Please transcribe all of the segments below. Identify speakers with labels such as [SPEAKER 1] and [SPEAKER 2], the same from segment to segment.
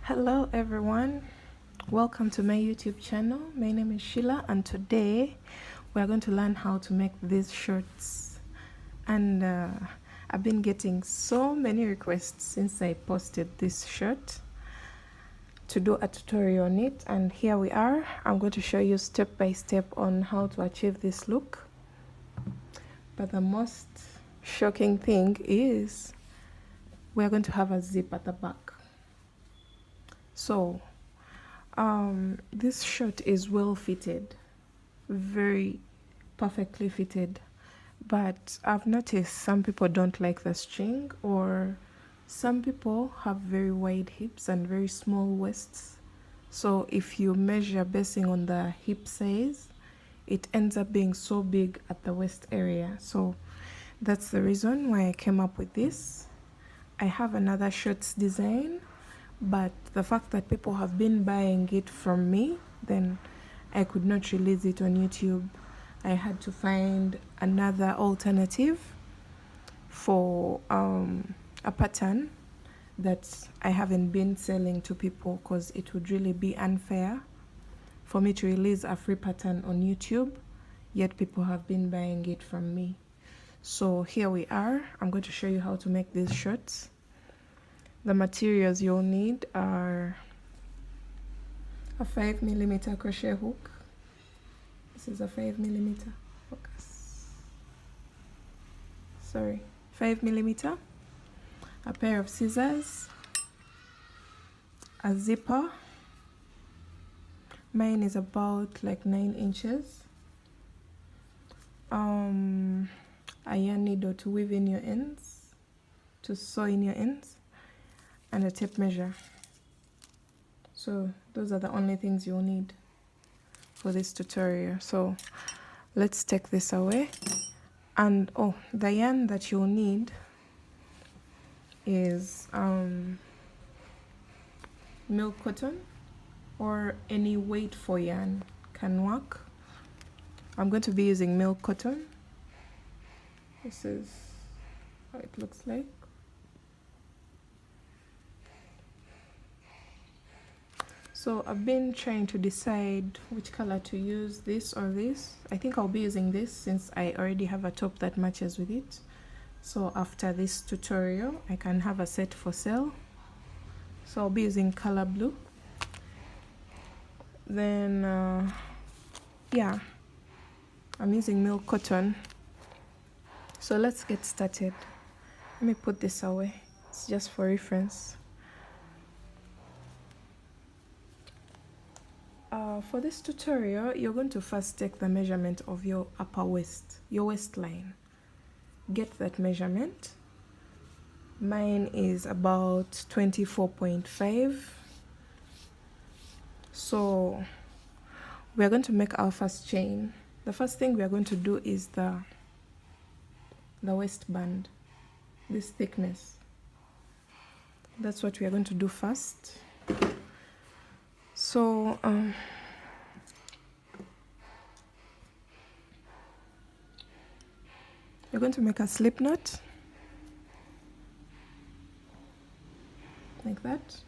[SPEAKER 1] Hello everyone, welcome to my YouTube channel. My name is Sheila and today we are going to learn how to make these shirts. And I've been getting so many requests since I posted this shirt to do a tutorial on it, and here we are. I'm going to show you step by step on how to achieve this look. But the most shocking thing is we're going to have a zip at the back. So this shirt is well fitted, very perfectly fitted, but I've noticed some people don't like the string, or some people have very wide hips and very small waists. So if you measure basing on the hip size, it ends up being so big at the waist area. So that's the reason why I came up with this. I have another shirts design, but the fact that people have been buying it from me, then I could not release it on YouTube. I had to find another alternative for a pattern that I haven't been selling to people, because it would really be unfair for me to release a free pattern on YouTube, yet people have been buying it from me. So here we are. I'm going to show you how to make these shirts. The materials you'll need are a 5mm crochet hook. This is a 5mm focus. Sorry, 5mm. A pair of scissors, a zipper. Mine is about like 9 inches. A yarn needle to weave in your ends, to sew in your ends, and a tape measure. So those are the only things you'll need for this tutorial. So let's take this away. And the yarn that you'll need is milk cotton, or any weight for yarn can work. I'm going to be using milk cotton. This is how it looks like. So I've been trying to decide which color to use, this or this. I think I'll be using this since I already have a top that matches with it. So after this tutorial, I can have a set for sale. So I'll be using color blue. Then, yeah, I'm using milk cotton. So let's get started. Let me put this away. It's just for reference. For this tutorial, you're going to first take the measurement of your upper waist, your waistline. Get that measurement. Mine is about 24.5. So we're going to make our first chain. The first thing we are going to do is the waistband, this thickness. That's what we are going to do first. So you're going to make a slip knot like that.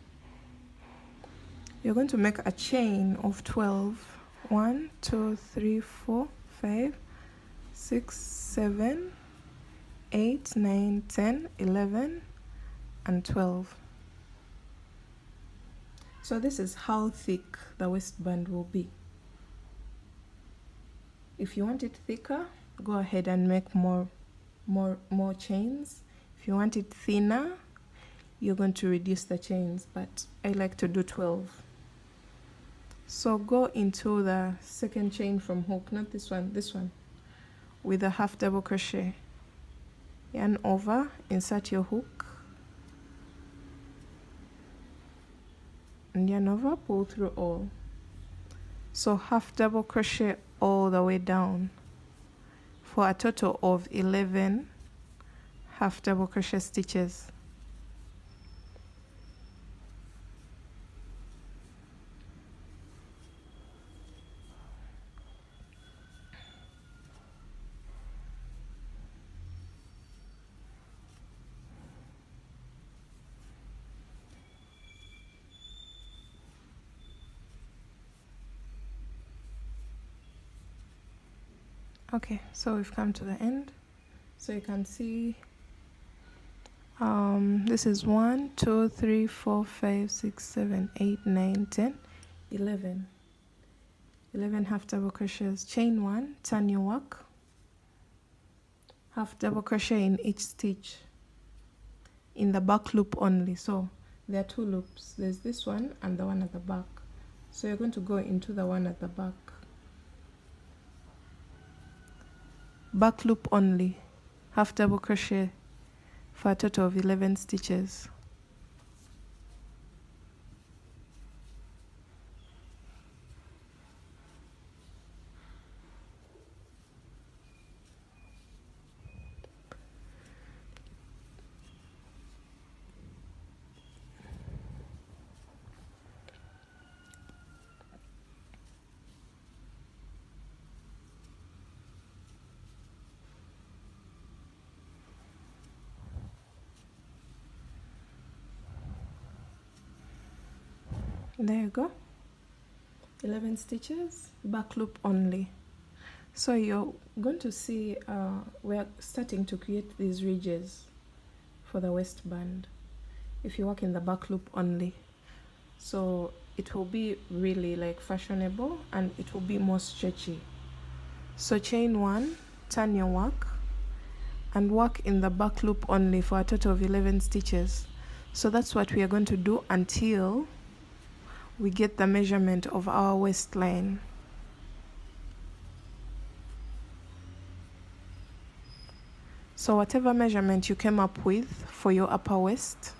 [SPEAKER 1] You're going to make a chain of 12. 1, 2, 3, 4, 5, 6, 7, 8, 9, 10, 11, and 12. So this is how thick the waistband will be. If you want it thicker, go ahead and make more chains. If you want it thinner, you're going to reduce the chains, but I like to do 12. So go into the second chain from hook, not this one, with a half double crochet. Yarn over, insert your hook, and yarn over, pull through all. So half double crochet all the way down for a total of 11 half double crochet stitches. Okay, so we've come to the end. So you can see this is 1 2 3 4 5 6 7 8 9 10 11 half double crochets. Chain 1, turn your work, half double crochet in each stitch in the back loop only. So there are 2 loops, there's this one and the one at the back. So you're going to go into the one at the back loop only, half double crochet for a total of 11 stitches. There you go, 11 stitches, back loop only. So you're going to see we're starting to create these ridges for the waistband if you work in the back loop only. So it will be really like fashionable and it will be more stretchy. So chain 1, turn your work and work in the back loop only for a total of 11 stitches. So that's what we are going to do until we get the measurement of our waistline. So whatever measurement you came up with for your upper waist,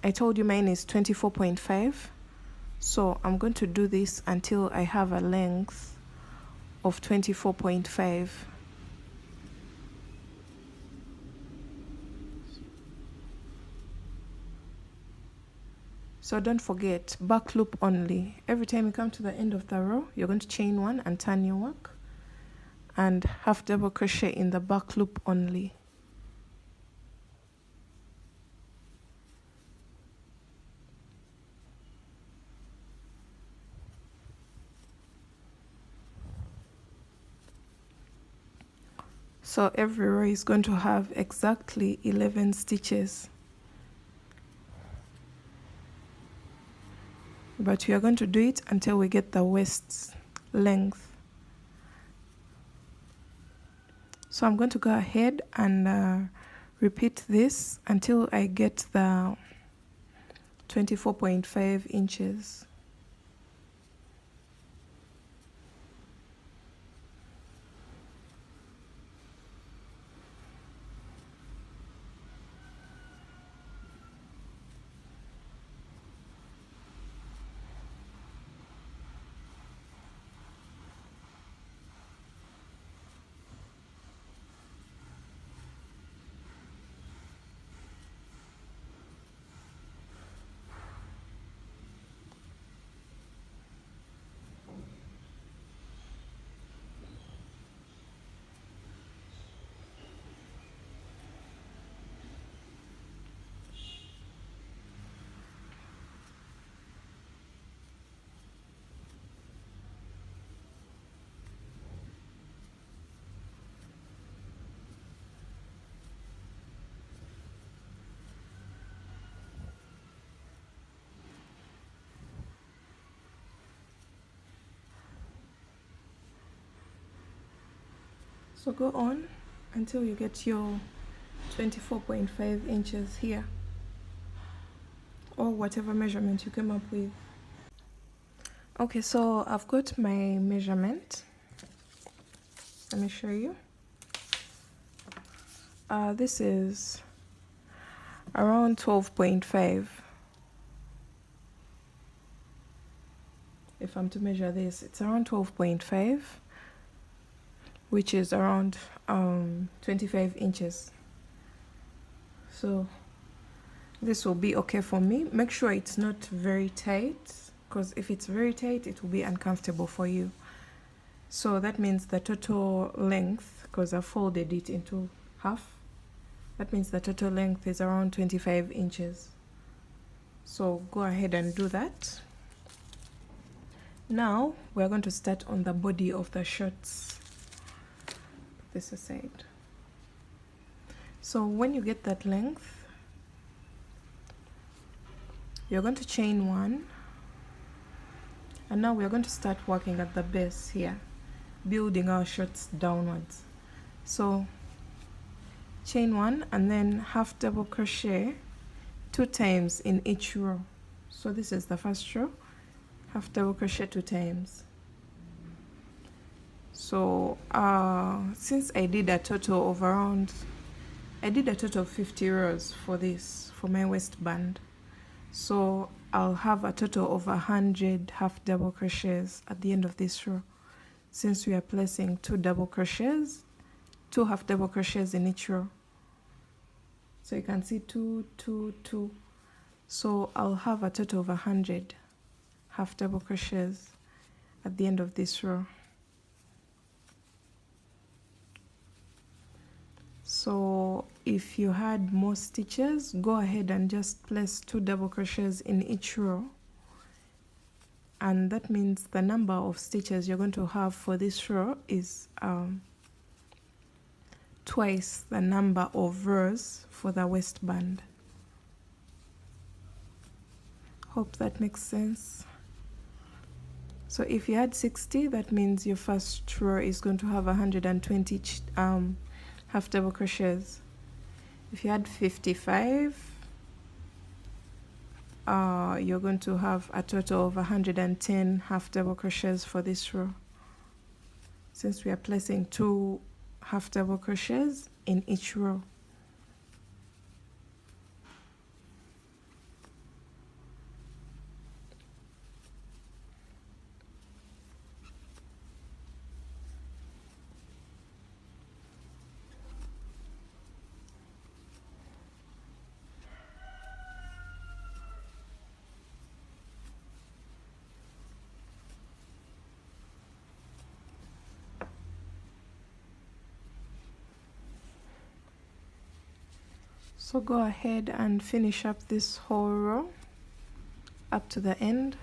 [SPEAKER 1] I told you mine is 24.5, so I'm going to do this until I have a length of 24.5. So don't forget, back loop only. Every time you come to the end of the row, you're going to chain 1 and turn your work and half double crochet in the back loop only. So every row is going to have exactly 11 stitches. But we are going to do it until we get the waist length. So I'm going to go ahead and repeat this until I get the 24.5 inches. So go on until you get your 24.5 inches here, or whatever measurement you came up with. Okay, so I've got my measurement. Let me show you. This is around 12.5. If I'm to measure this, it's around 12.5, which is around 25 inches. So this will be okay for me. Make sure it's not very tight, because if it's very tight, it will be uncomfortable for you. So that means the total length, because I folded it into half, that means the total length is around 25 inches. So go ahead and do that. Now we're going to start on the body of the shorts. Put this aside. So when you get that length, you're going to chain 1, and now we're going to start working at the base here, building our shorts downwards. So chain 1 and then half double crochet 2 times in each row. So this is the first row, half double crochet 2 times. So since I did a total of 50 rows for this, for my waistband, so I'll have a total of 100 half double crochets at the end of this row, since we are placing 2 half double crochets in each row. So you can see 2, 2, 2. So I'll have a total of 100 half double crochets at the end of this row. So if you had more stitches, go ahead and just place 2 double crochets in each row, and that means the number of stitches you're going to have for this row is twice the number of rows for the waistband. Hope that makes sense. So if you had 60, that means your first row is going to have 120 half double crochets. If you had 55, you're going to have a total of 110 half double crochets for this row, since we are placing 2 half double crochets in each row. So go ahead and finish up this whole row up to the end.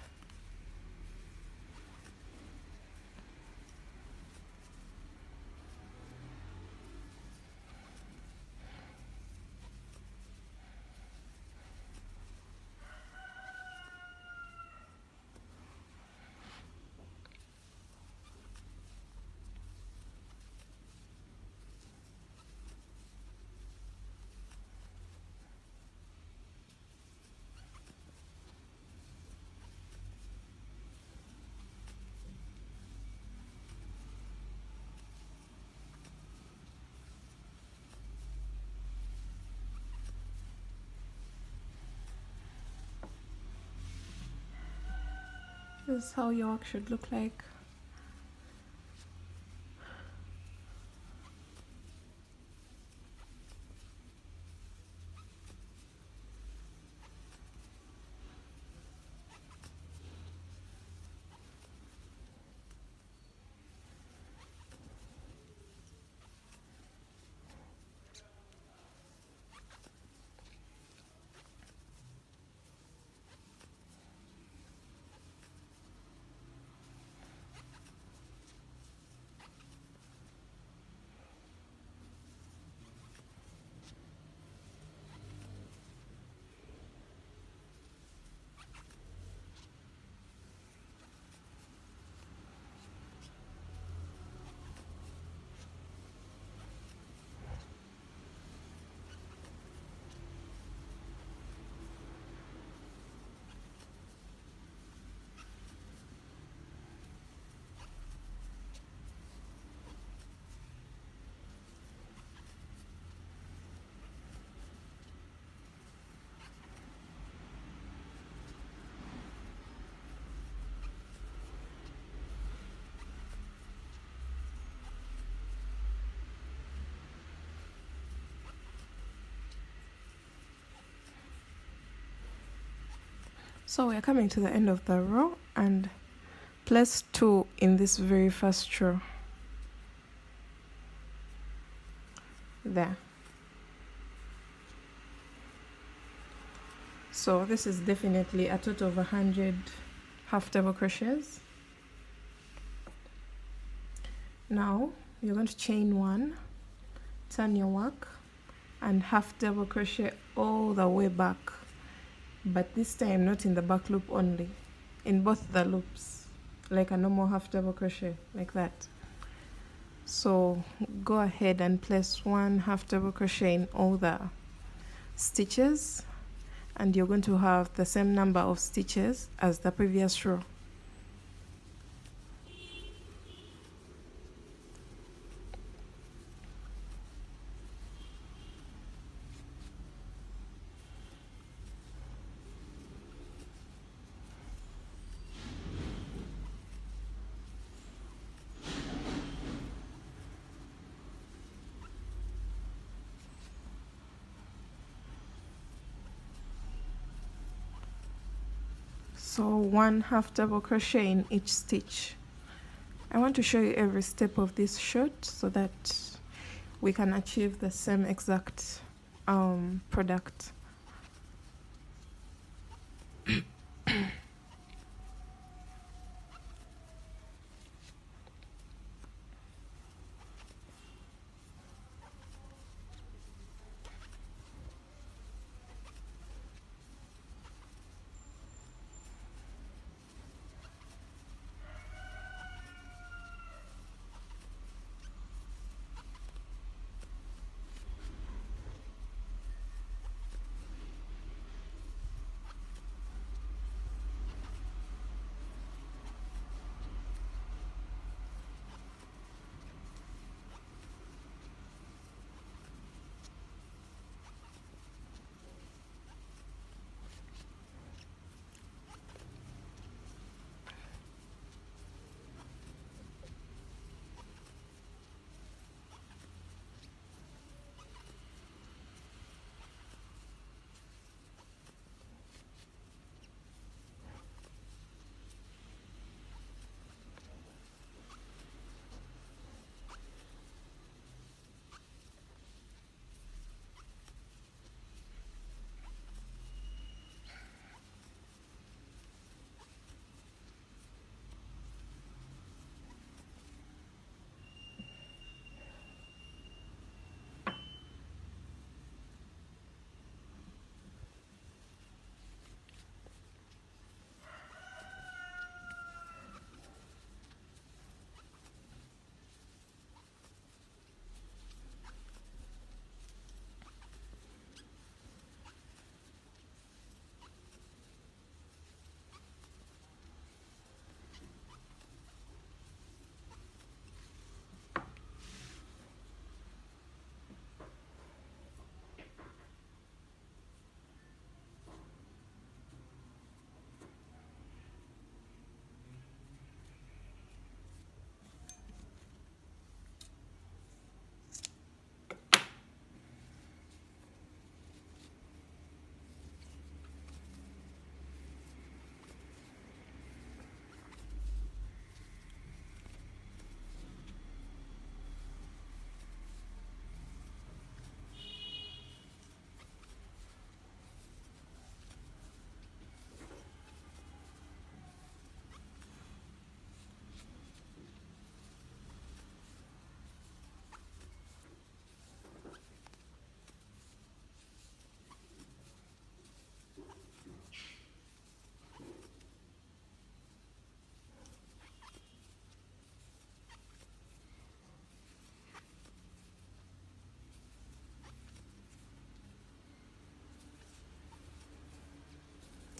[SPEAKER 1] This is how your work should look like. So we're coming to the end of the row, and place 2 in this very first row. There. So this is definitely a total of 100 half double crochets. Now you're going to chain 1, turn your work, and half double crochet all the way back, but this time not in the back loop only, in both the loops, like a normal half double crochet, like that. So go ahead and place 1 half double crochet in all the stitches, and you're going to have the same number of stitches as the previous row. So 1 half double crochet in each stitch. I want to show you every step of this shirt so that we can achieve the same exact product.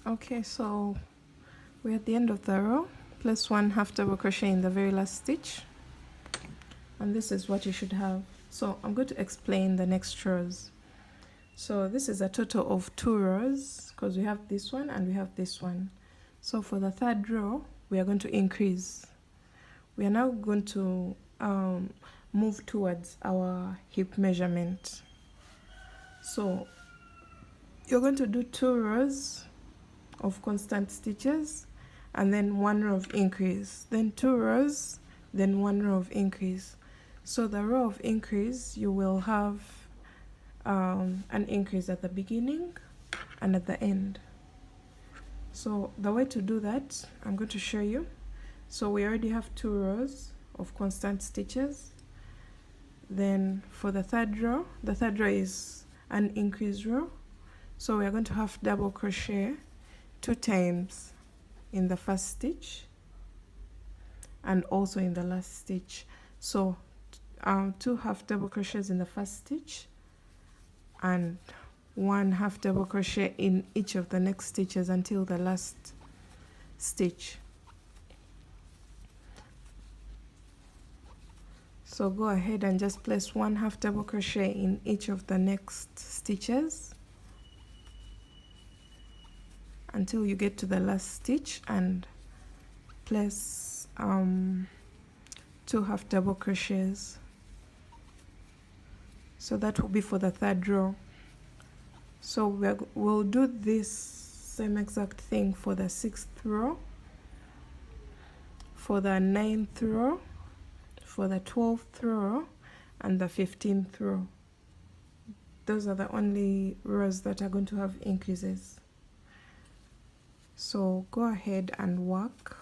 [SPEAKER 1] Okay, so we're at the end of the row. Place 1 half double crochet in the very last stitch, and this is what you should have. So I'm going to explain the next rows. So this is a total of 2 rows because we have this one and we have this one. So for the third row we are going to increase. We are now going to move towards our hip measurement. So you're going to do 2 rows of constant stitches and then 1 row of increase, then 2 rows, then 1 row of increase. So the row of increase, you will have an increase at the beginning and at the end. So the way to do that, I'm going to show you. So we already have 2 rows of constant stitches. Then for the third row is an increase row, so we are going to have double crochet 2 times in the first stitch and also in the last stitch. So 2 half double crochets in the first stitch and 1 half double crochet in each of the next stitches until the last stitch. So go ahead and just place 1 half double crochet in each of the next stitches until you get to the last stitch, and place 2 half double crochets. So that will be for the third row. So we'll do this same exact thing for the 6th row, for the 9th row, for the 12th row, and the 15th row. Those are the only rows that are going to have increases. So go ahead and work.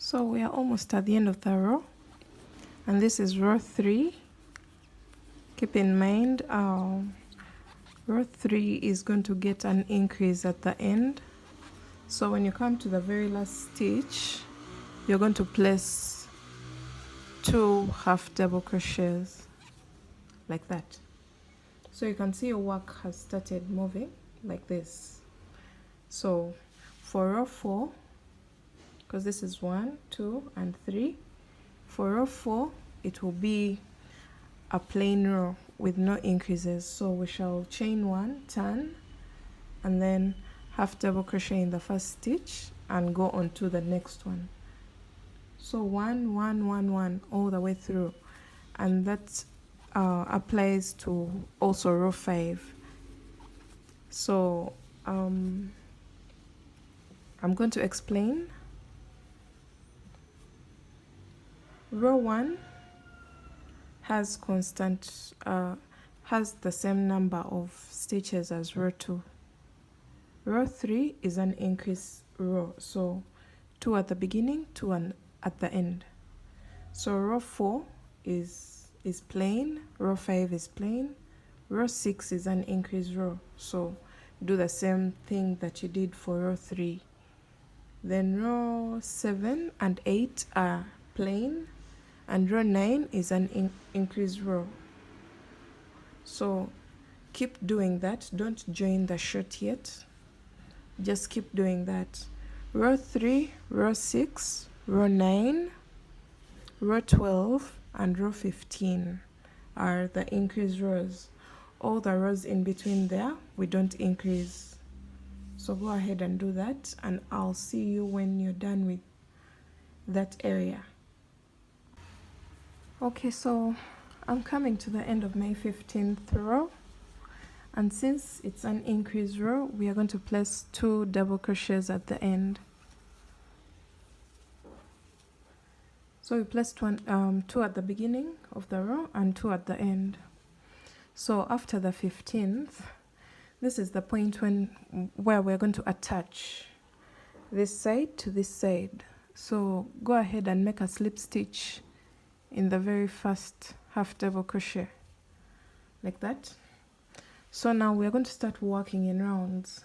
[SPEAKER 1] So we are almost at the end of the row, and this is row 3. Keep in mind row 3 is going to get an increase at the end. So when you come to the very last stitch, you're going to place 2 half double crochets like that. So you can see your work has started moving like this. So for row 4, because this is 1, 2, and 3, for row 4 it will be a plain row with no increases. So we shall chain 1, turn, and then half double crochet in the first stitch and go on to the next one. So 1, 1, 1, 1 all the way through, and that applies to also row 5. So I'm going to explain. Row 1 has constant has the same number of stitches as row 2. Row 3 is an increase row, so 2 at the beginning, 2 at the end. So row 4 is plain, row 5 is plain, row 6 is an increased row. So do the same thing that you did for row 3. Then row 7 and 8 are plain, and row 9 is an increased row. So keep doing that. Don't join the short yet. Just keep doing that. Row 3, row 6, row 9, row 12, and row 15 are the increased rows. All the rows in between there, we don't increase. So go ahead and do that, and I'll see you when you're done with that area. Okay, so I'm coming to the end of my 15th row, and since it's an increased row, we are going to place 2 double crochets at the end. So we placed 2 at the beginning of the row and 2 at the end. So after the 15th, this is the point where we're going to attach this side to this side. So go ahead and make a slip stitch in the very first half double crochet, like that. So now we're going to start working in rounds,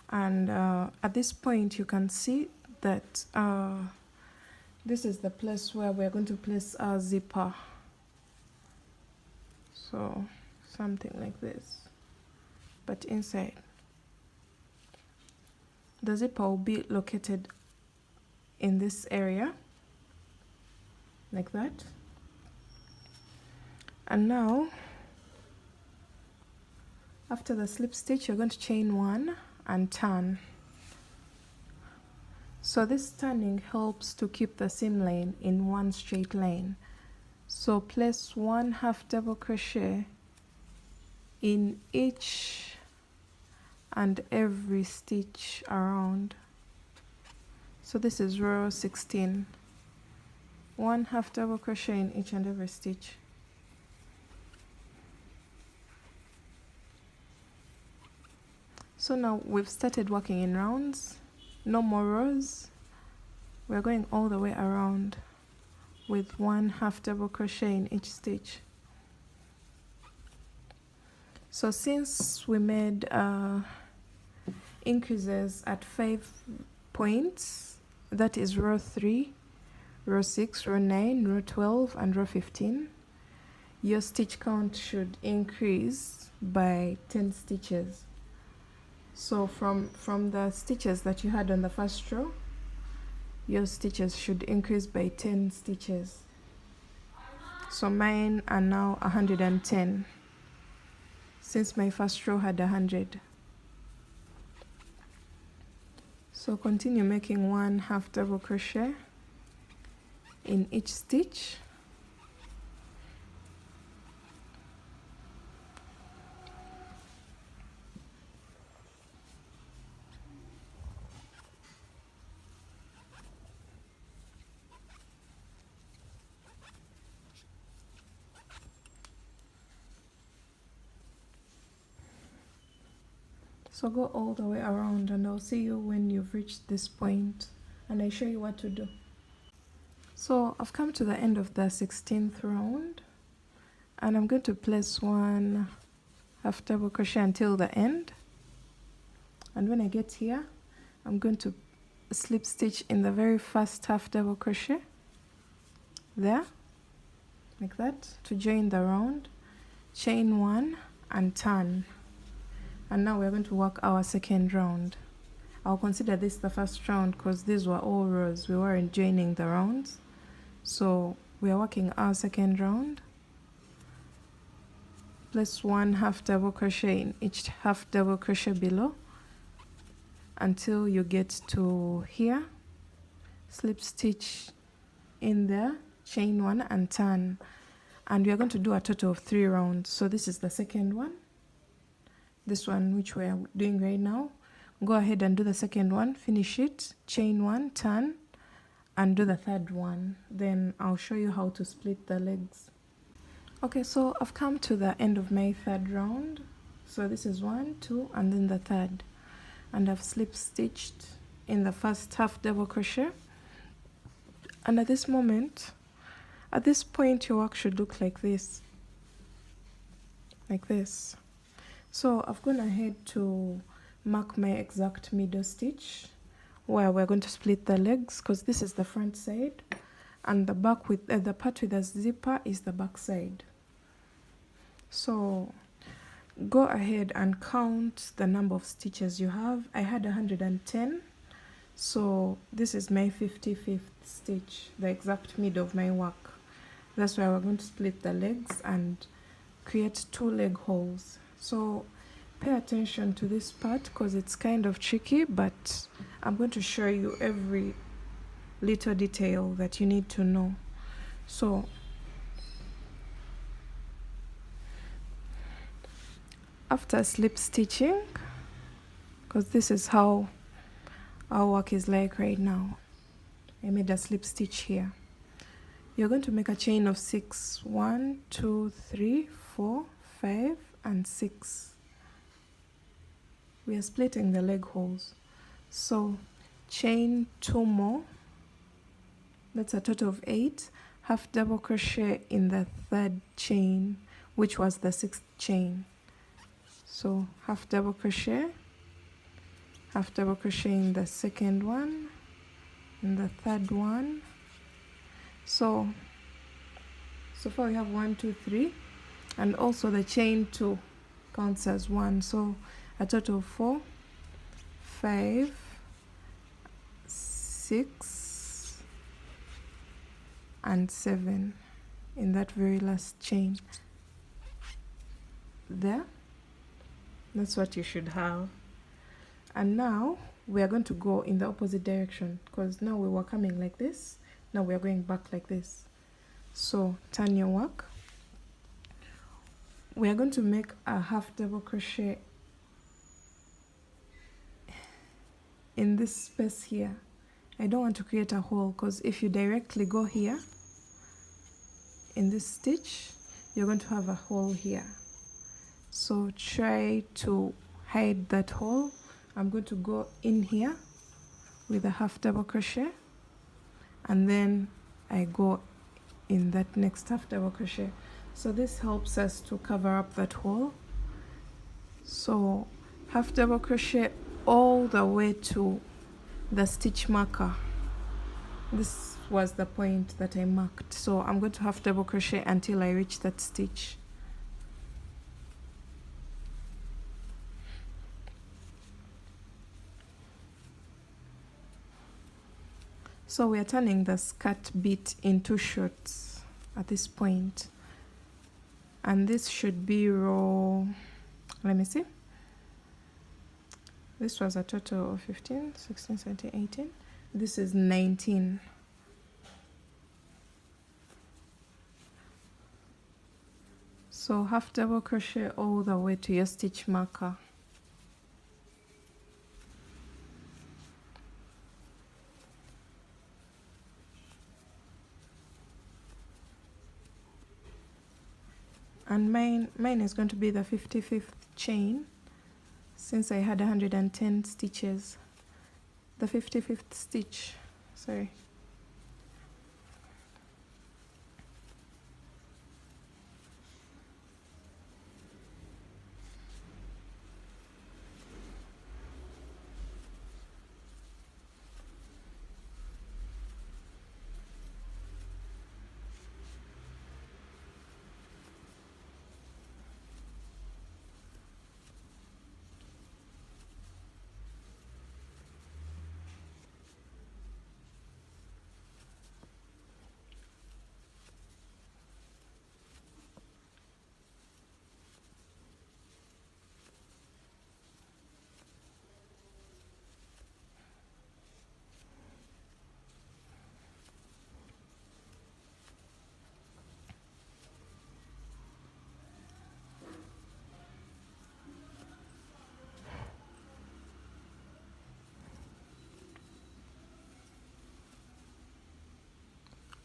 [SPEAKER 1] and at this point you can see that this is the place where we're going to place our zipper. So something like this, but inside the zipper will be located in this area, like that. And now after the slip stitch, you're going to chain 1 and turn. So this turning helps to keep the seam line in one straight line. So place 1 half double crochet in each and every stitch around. So this is row 16. 1 half double crochet in each and every stitch. So now we've started working in rounds. No more rows. We're going all the way around with 1 half double crochet in each stitch. So since we made increases at 5 points, that is row 3, row 6, row 9, row 12, and row 15, your stitch count should increase by 10 stitches. So from the stitches that you had on the first row, your stitches should increase by 10 stitches. So mine are now 110, since my first row had 100. So continue making 1 half double crochet in each stitch. So go all the way around, and I'll see you when you've reached this point and I show you what to do. So I've come to the end of the 16th round, and I'm going to place 1 half double crochet until the end. And when I get here, I'm going to slip stitch in the very first half double crochet there, like that, to join the round, chain 1 and turn. And now we're going to work our second round. I'll consider this the first round because these were all rows. We weren't joining the rounds. So we are working our second round. Place 1 half double crochet in each half double crochet below until you get to here. Slip stitch in there, chain 1 and turn. And we are going to do a total of 3 rounds. So this is the second one. This one which we are doing right now. Go ahead and do the second one, finish it, chain 1, turn, and do the third one. Then I'll show you how to split the legs. Okay, so I've come to the end of my third round. So this is 1, 2, and then the third. And I've slip stitched in the first half double crochet, and at this point your work should look like this, So I've gone ahead to mark my exact middle stitch where we're going to split the legs, because this is the front side and the back with the part with the zipper is the back side. So go ahead and count the number of stitches you have. I had 110, so this is my 55th stitch, the exact middle of my work. That's why we're going to split the legs and create 2 leg holes. So pay attention to this part because it's kind of tricky, but I'm going to show you every little detail that you need to know. So after slip stitching, because this is how our work is like right now, I made a slip stitch here. You're going to make a chain of 6. 1, 2, 3, 4, 5 and 6. We are splitting the leg holes, so chain 2 more, that's a total of 8. Half double crochet in the 3rd chain, which was the 6th chain. So half double crochet in the 2nd one, in the 3rd one. So far we have 1, 2, 3, and also the chain 2 counts as 1, so a total of 4, 5, 6 and 7 in that very last chain there. That's what you should have. And now we are going to go in the opposite direction, because now we were coming like this, now we are going back like this. So turn your work. We are going to make a half double crochet in this space here. I don't want to create a hole, because if you directly go here in this stitch, you're going to have a hole here. So try to hide that hole. I'm going to go in here with a half double crochet, and then I go in that next half double crochet. So this helps us to cover up that hole. So half double crochet all the way to the stitch marker. This was the point that I marked, so I'm going to half double crochet until I reach that stitch. So we are turning the skirt bit into shorts at this point, and this should be row, let me see, this was a total of 15, 16, 17, 18, this is 19. So half double crochet all the way to your stitch marker. And mine is going to be the 55th chain, since I had 110 stitches. The 55th stitch, sorry.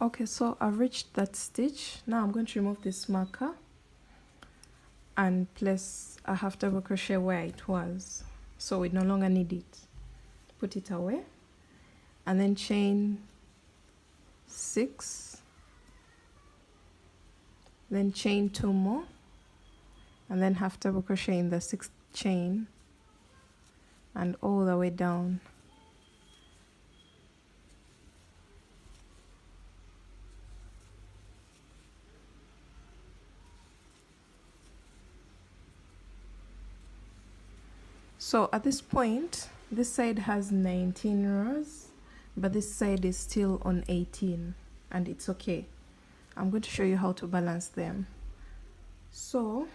[SPEAKER 1] Okay, so I've reached that stitch. Now I'm going to remove this marker and place a half double crochet where it was, so we no longer need it. Put it away. and then chain 6, then chain 2 more, and then half double crochet in the 6th chain and all the way down. So at this point, this side has 19 rows, but this side is still on 18, and it's okay. I'm going to show you how to balance them. So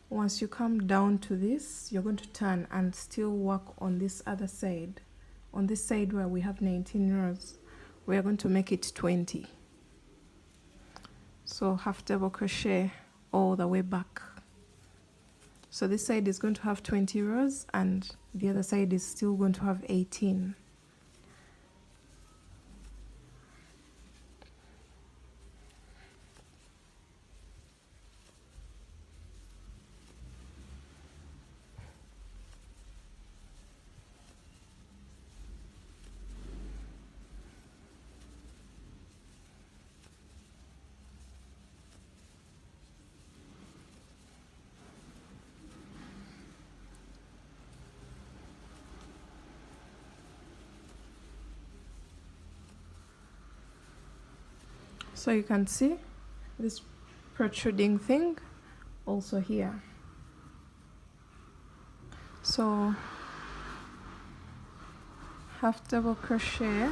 [SPEAKER 1] once you come down to this, you're going to turn and still work on this other side. On this side where we have 19 rows, we are going to make it 20. So half double crochet all the way back. So this side is going to have 20 rows and the other side is still going to have 18. So you can see this protruding thing also here. So half double crochet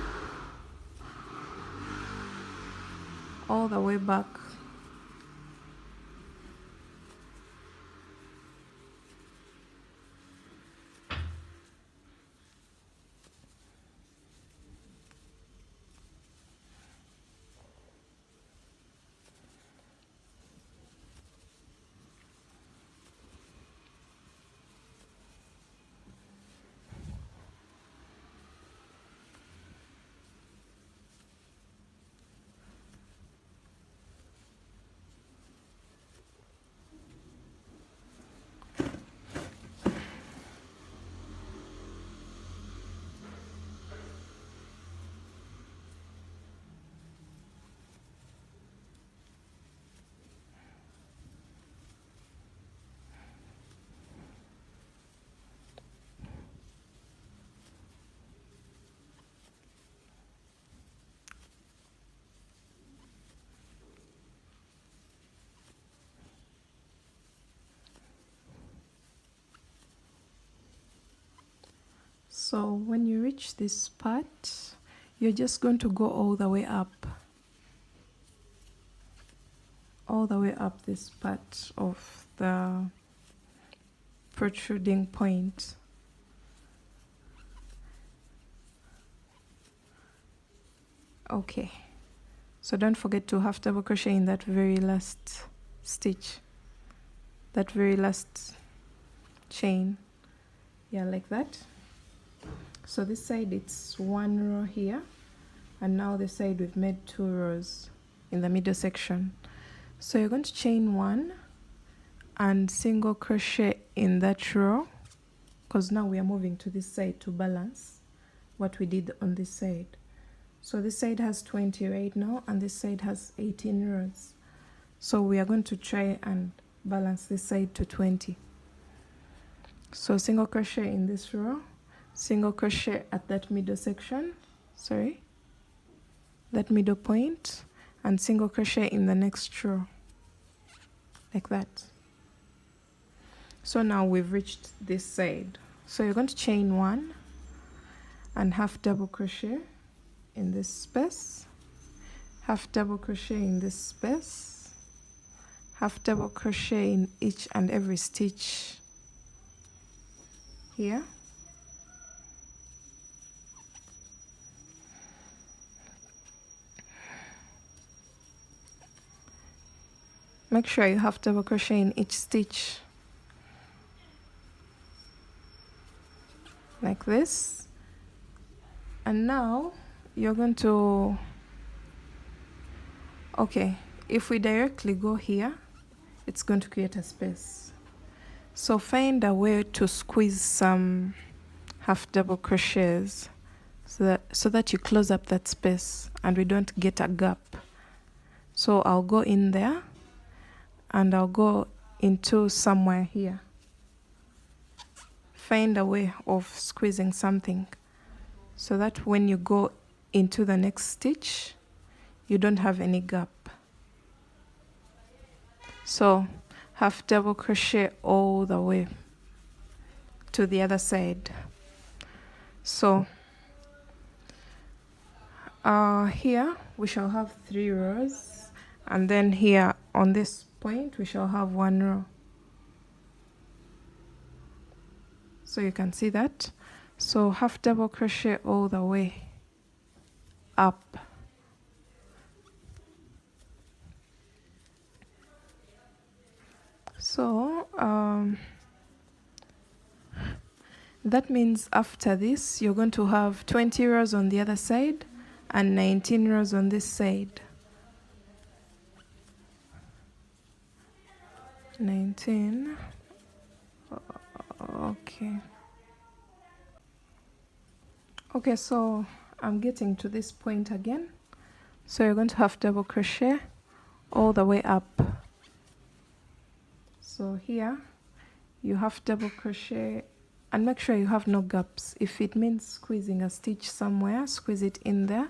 [SPEAKER 1] all the way back. So when you reach this part, you're just going to go all the way up. All the way up this part of the protruding point. Okay, so don't forget to half double crochet in that very last stitch, that very last chain. Yeah, like that. So this side it's 1 row here, and now this side we've made 2 rows in the middle section. So you're going to chain 1 and single crochet in that row, because now we are moving to this side to balance what we did on this side. So this side has 20 right now and this side has 18 rows. So we are going to try and balance this side to 20. So single crochet in this row, single crochet at that middle section, that middle point, and single crochet in the next row, like that. So now we've reached this side. So you're going to chain 1 and half double crochet in this space, half double crochet in this space, half double crochet in each and every stitch here. Make sure you half double crochet in each stitch, like this. And now you're going to, okay, if we directly go here, it's going to create a space. So find a way to squeeze some half double crochets. so that you close up that space and we don't get a gap. So I'll go in there and I'll go into somewhere here. Find a way of squeezing something so that when you go into the next stitch, you don't have any gap. So half double crochet all the way to the other side. So here we shall have 3 rows, and then here on this point we shall have 1 row. So you can see that. So half double crochet all the way up. So that means after this you're going to have 20 rows on the other side and 19 rows on this side. 19. Okay, so I'm getting to this point again. So you're going to have double crochet all the way up. So here you have double crochet and make sure you have no gaps. If it means squeezing a stitch somewhere, squeeze it in there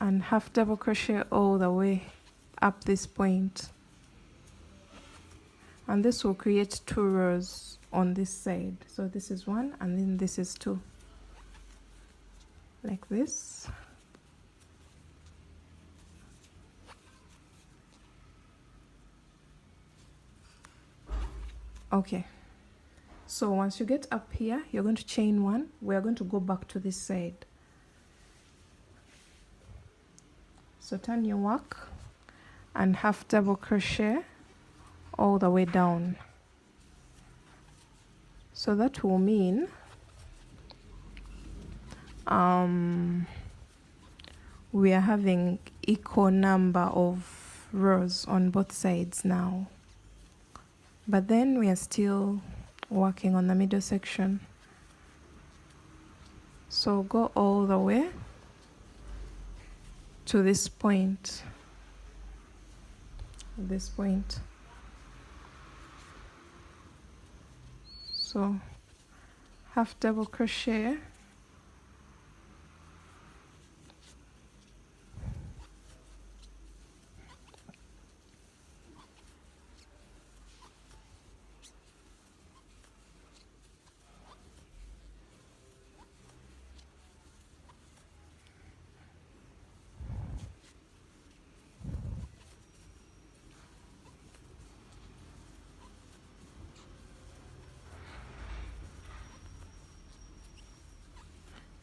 [SPEAKER 1] and half double crochet all the way up this point. And this will create 2 rows on this side. So this is 1 and then this is 2, like this. Okay, so once you get up here, you're going to chain 1. We are going to go back to this side. So turn your work and half double crochet all the way down. So that will mean we are having equal number of rows on both sides now. But then we are still working on the middle section. So go all the way to this point. So half double crochet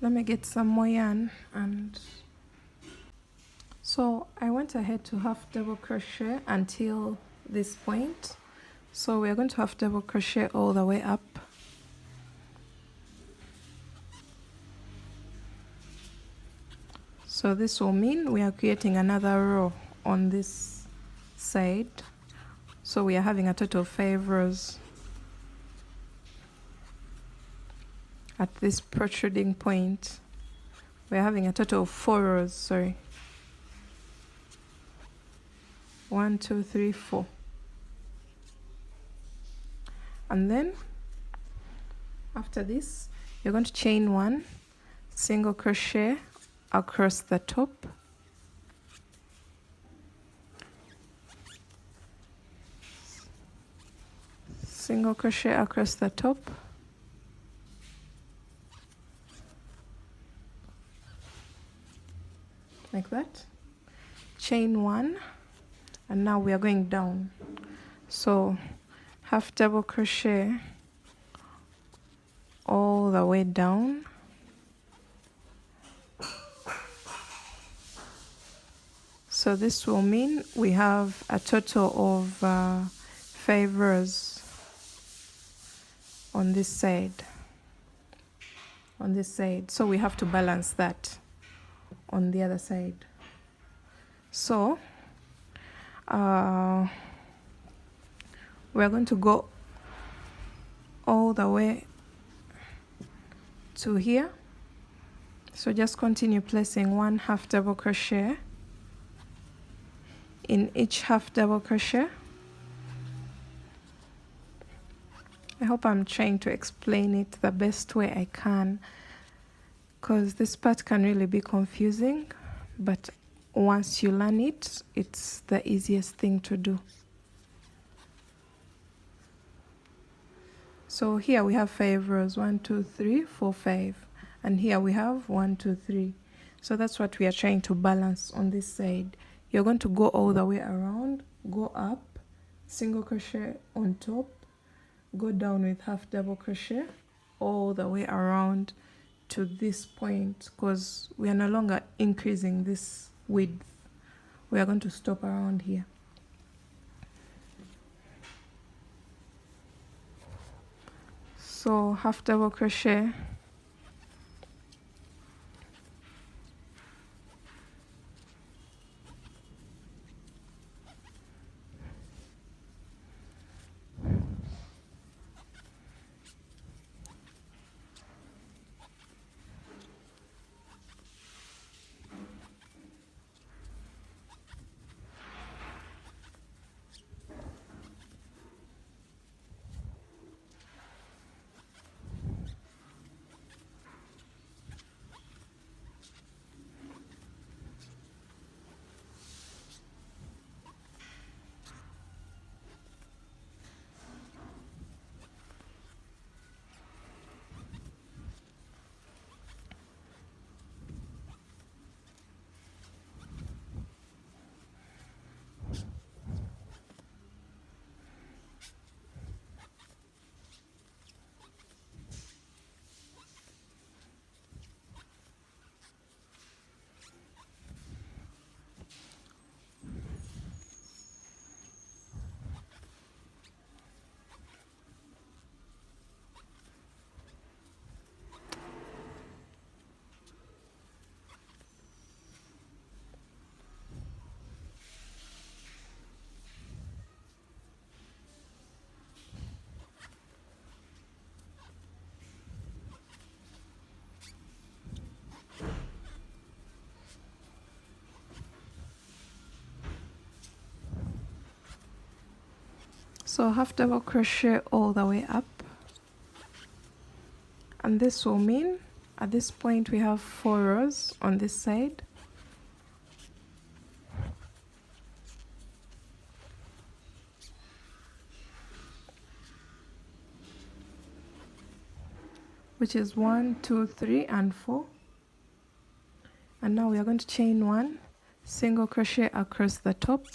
[SPEAKER 1] let me get some more yarn. And so I went ahead to half double crochet until this point. So we are going to half double crochet all the way up. So this will mean we are creating another row on this side. So we are having a total of 5 rows at this protruding point. We're having a total of 4 rows, sorry. 1, 2, 3, 4. And then after this, you're going to chain 1, single crochet across the top. Single crochet across the top. Like that. Chain 1, and now we are going down. So half double crochet all the way down. So this will mean we have a total of 5 rows on this side. So we have to balance that on the other side. So we're going to go all the way to here So just continue placing 1 half double crochet in each half double crochet. I hope I'm trying to explain it the best way I can, because this part can really be confusing, but once you learn it, it's the easiest thing to do. So here we have 5 rows, 1 2 3 4 5, and here we have 1 2 3. So that's what we are trying to balance on this side. You're going to go all the way around, go up, single crochet on top, go down with half double crochet all the way around to this point, because we are no longer increasing this width. We are going to stop around here. So half double crochet, so half double crochet all the way up, and this will mean at this point we have 4 rows on this side. Which is 1 2 3 and 4. And now we are going to chain 1, single crochet across the top,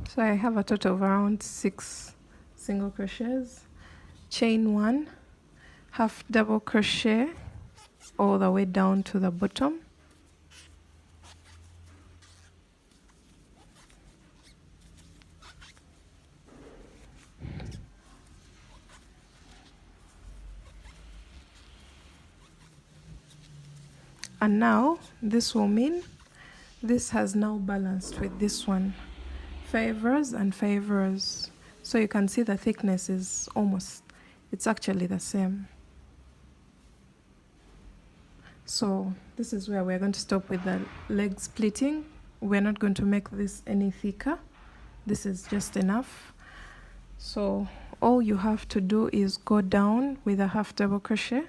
[SPEAKER 1] so I have a total of around 6 single crochets, chain 1, half double crochet all the way down to the bottom, and now this will mean this has now balanced with this one, 5 rows and 5 rows. So you can see the thickness is almost, it's actually the same. So this is where we're going to stop with the leg splitting. We're not going to make this any thicker. This is just enough. So all you have to do is go down with a half double crochet,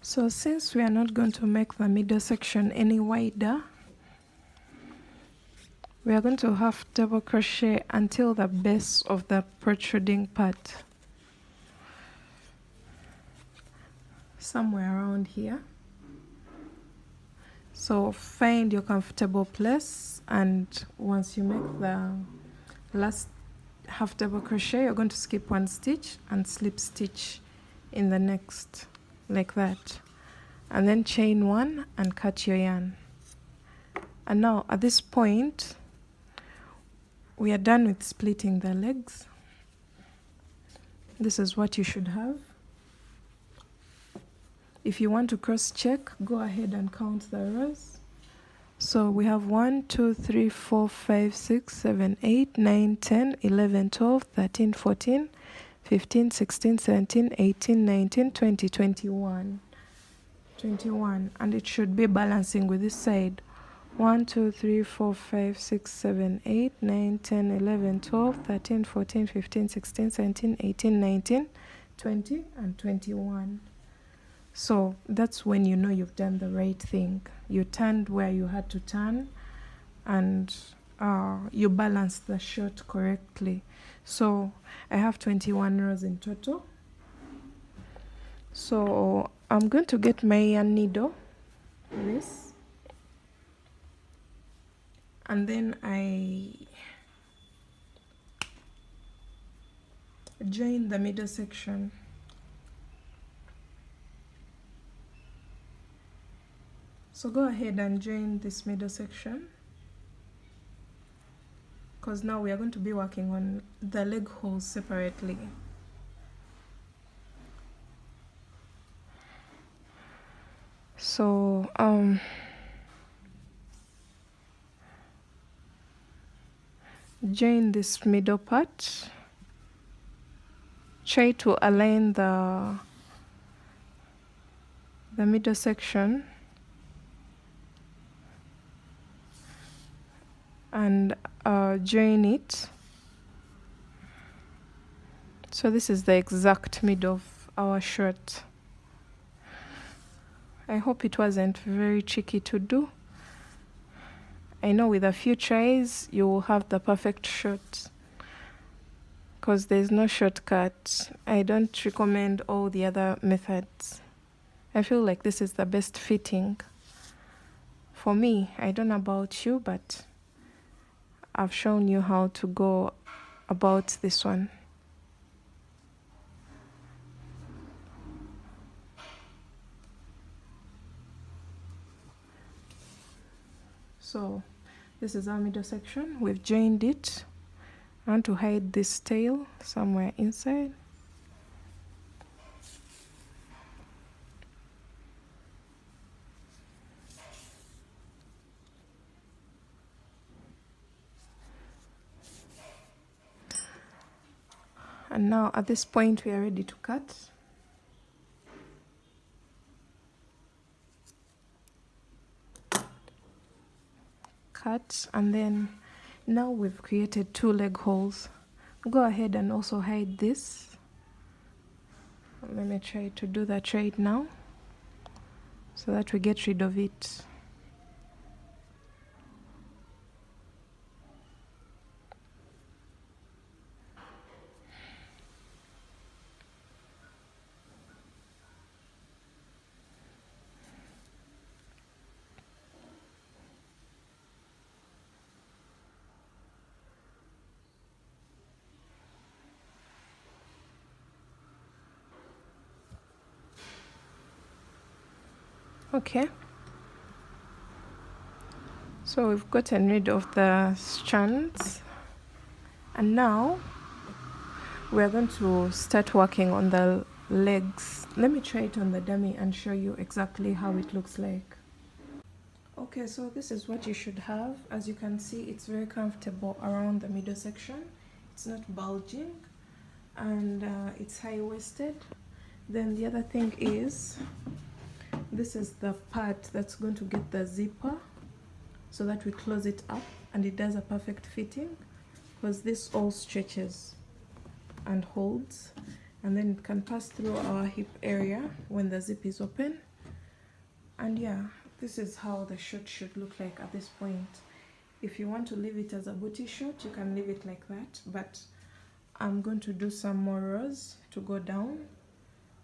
[SPEAKER 1] So since we are not going to make the middle section any wider, we are going to half double crochet until the base of the protruding part, somewhere around here. So find your comfortable place, and once you make the last half double crochet, you're going to skip one stitch and slip stitch in the next, like that, and then chain one and cut your yarn. And now at this point we are done with splitting the legs. This is what you should have. If you want to cross check, go ahead and count the rows. So we have 1 2 3 4 5 6 7 8 9 10 11 12 13 14 15 16 17 18 19 20 21, and it should be balancing with this side. 1 2 3 4 5 6 7 8 9 10 11 12 13 14 15 16 17 18 19 20 and 21. So that's when you know you've done the right thing. You turned where you had to turn, and you balanced the shirt correctly. So I have 21 rows in total. So I'm going to get my yarn needle, this, and then I join the middle section. So go ahead and join this middle section, because now we are going to be working on the leg holes separately. So join this middle part. Try to align the middle section and join it. So this is the exact middle of our shirt. I hope it wasn't very tricky to do. I know with a few tries you will have the perfect shirt, because there's no shortcut. I don't recommend all the other methods. I feel like this is the best fitting for me. I don't know about you, but I've shown you how to go about this one. So this is our middle section. We've joined it. I want to hide this tail somewhere inside. And now at this point we are ready to cut. And then now we've created 2 leg holes. Go ahead and also hide this. Let me try to do that right now so that we get rid of it. Okay, so we've gotten rid of the strands, and now we're going to start working on the legs. Let me try it on the dummy and show you exactly how it looks like. Okay, so this is what you should have. As you can see, it's very comfortable around the middle section. It's not bulging, and it's high-waisted. Then the other thing is, this is the part that's going to get the zipper, so that we close it up and it does a perfect fitting, because this all stretches and holds, and then it can pass through our hip area when the zip is open. And yeah, this is how the shirt should look like at this point. If you want to leave it as a booty shirt, you can leave it like that, but I'm going to do some more rows to go down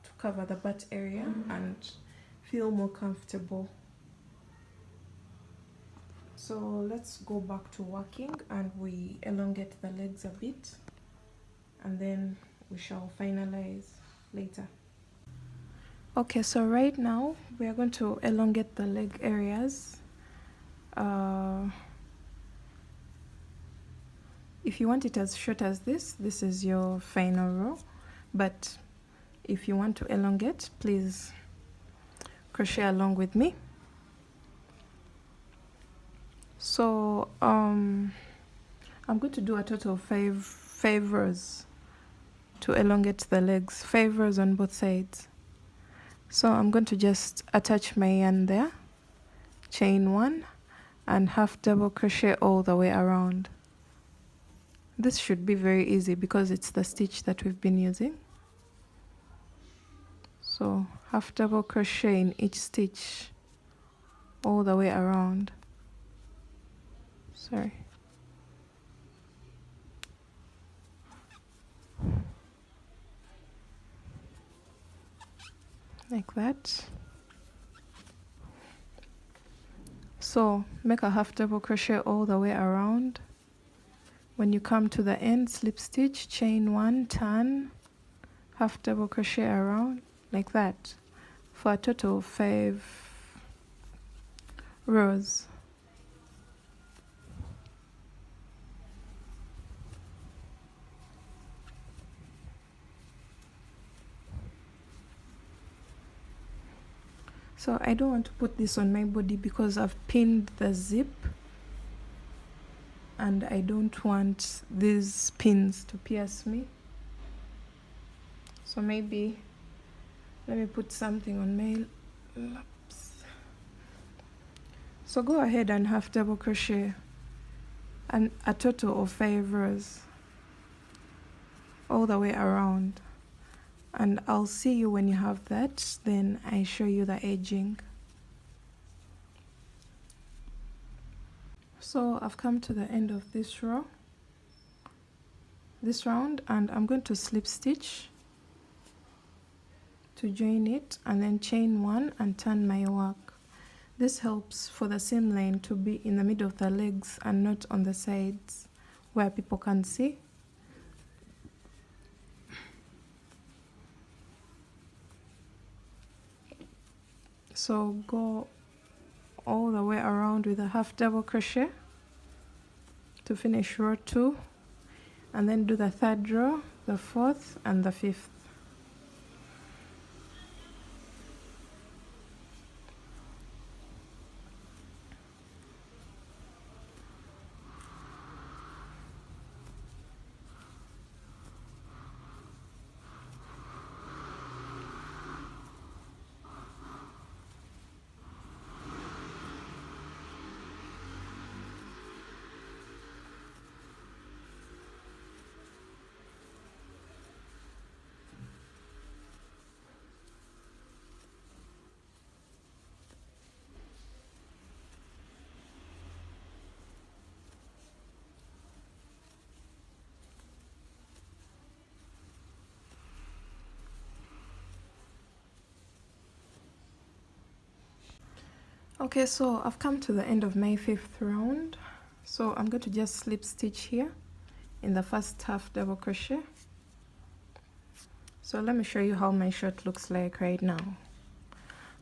[SPEAKER 1] to cover the butt area and feel more comfortable. So let's go back to working, and we elongate the legs a bit, and then we shall finalize later. Okay, so right now we are going to elongate the leg areas. If you want it as short as this is your final row, but if you want to elongate, please crochet along with me. So I'm going to do a total of five rows to elongate the legs, 5 rows on both sides. So I'm going to just attach my yarn there, chain 1 and half double crochet all the way around. This should be very easy because it's the stitch that we've been using. So half double crochet in each stitch all the way around. Sorry. Like that. So make a half double crochet all the way around. When you come to the end, slip stitch, chain 1, turn, half double crochet around, like that, for a total of 5 rows. So I don't want to put this on my body because I've pinned the zip, and I don't want these pins to pierce me. So maybe let me put something on my laps. So go ahead and half double crochet and a total of 5 rows all the way around, and I'll see you when you have that, then I show you the edging. So I've come to the end of this round, and I'm going to slip stitch to join it, and then chain 1 and turn my work. This helps for the seam line to be in the middle of the legs and not on the sides where people can see. So go all the way around with a half double crochet to finish row 2, and then do the 3rd row, the 4th and the 5th. Okay, so I've come to the end of my 5th round. So I'm going to just slip stitch here in the first half double crochet. So let me show you how my shirt looks like right now.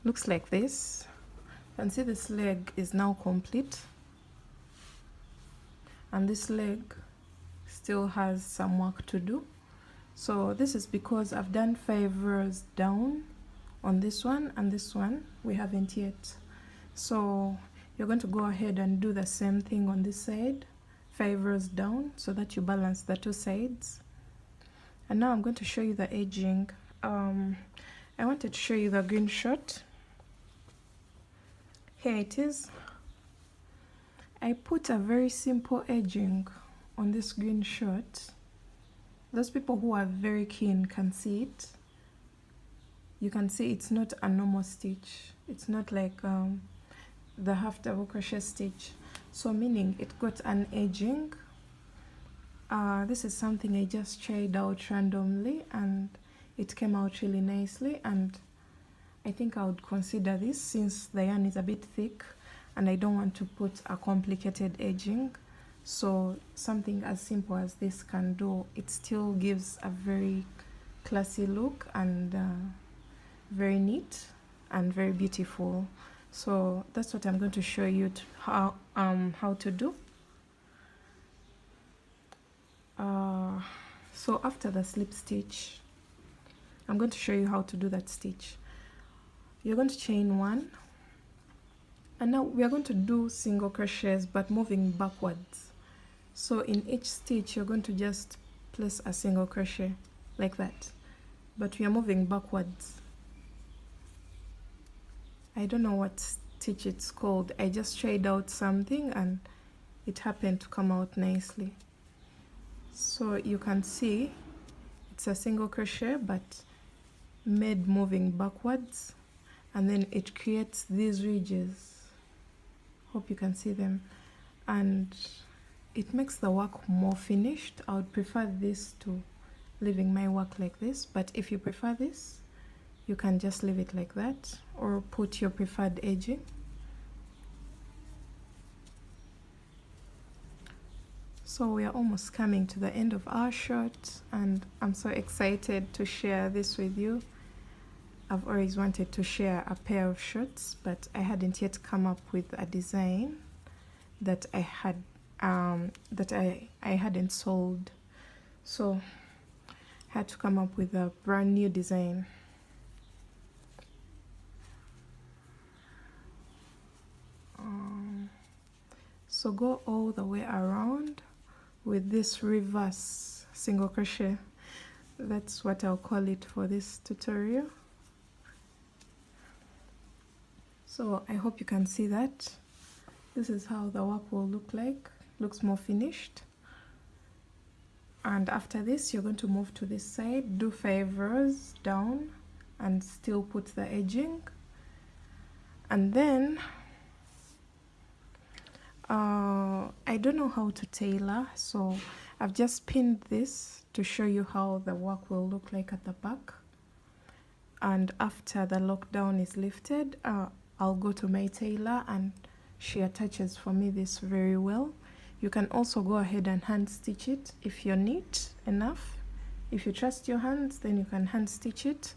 [SPEAKER 1] Looks like this. You can see this leg is now complete, and this leg still has some work to do. So this is because I've done 5 rows down on this one, and this one we haven't yet. So you're going to go ahead and do the same thing on this side, 5 rows down, so that you balance the 2 sides. And now I'm going to show you the edging. I wanted to show you the green shirt. Here it is. I put a very simple edging on this green shirt. Those people who are very keen can see it. you can see it's not a normal stitch. It's not like the half double crochet stitch, so meaning it got an edging. This is something I just tried out randomly and it came out really nicely, and I think I would consider this since the yarn is a bit thick and I don't want to put a complicated edging. So something as simple as this can do, it still gives a very classy look and very neat and very beautiful. So that's what I'm going to show you how to do. So after the slip stitch, I'm going to show you how to do that stitch. You're going to chain 1, and now we are going to do single crochets but moving backwards. So in each stitch you're going to just place a single crochet like that, but we are moving backwards. I don't know what stitch it's called. I just tried out something and it happened to come out nicely. So you can see it's a single crochet but made moving backwards, and then it creates these ridges. Hope you can see them, and it makes the work more finished. I would prefer this to leaving my work like this, but if you prefer this, you can just leave it like that or put your preferred edging. So we are almost coming to the end of our short, and I'm so excited to share this with you. I've always wanted to share a pair of shorts, but I hadn't yet come up with a design that I had I hadn't sold. So I had to come up with a brand new design. So go all the way around with this reverse single crochet. That's what I'll call it for this tutorial. So I hope you can see that. This is how the work will look like. Looks more finished. And after this, you're going to move to this side, do 5 rows down and still put the edging. And then I don't know how to tailor, so I've just pinned this to show you how the work will look like at the back. And after the lockdown is lifted, I'll go to my tailor and she attaches for me this very well. You can also go ahead and hand stitch it if you're neat enough. If you trust your hands, then you can hand stitch it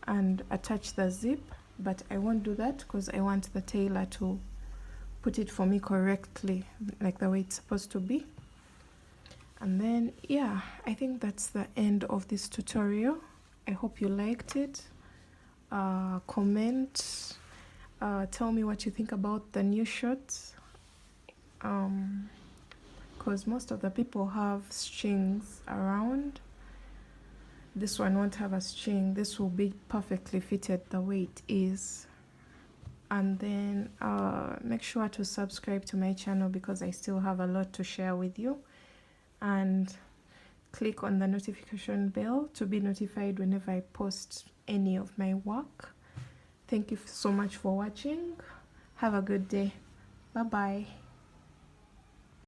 [SPEAKER 1] and attach the zip, but I won't do that because I want the tailor to put it for me correctly, like the way it's supposed to be. And then yeah, I think that's the end of this tutorial. I hope you liked it. Comment, tell me what you think about the new shorts, because most of the people have strings around. This one won't have a string. This will be perfectly fitted the way it is. And then make sure to subscribe to my channel because I still have a lot to share with you, and click on the notification bell to be notified whenever I post any of my work. Thank you so much for watching. Have a good day. Bye bye.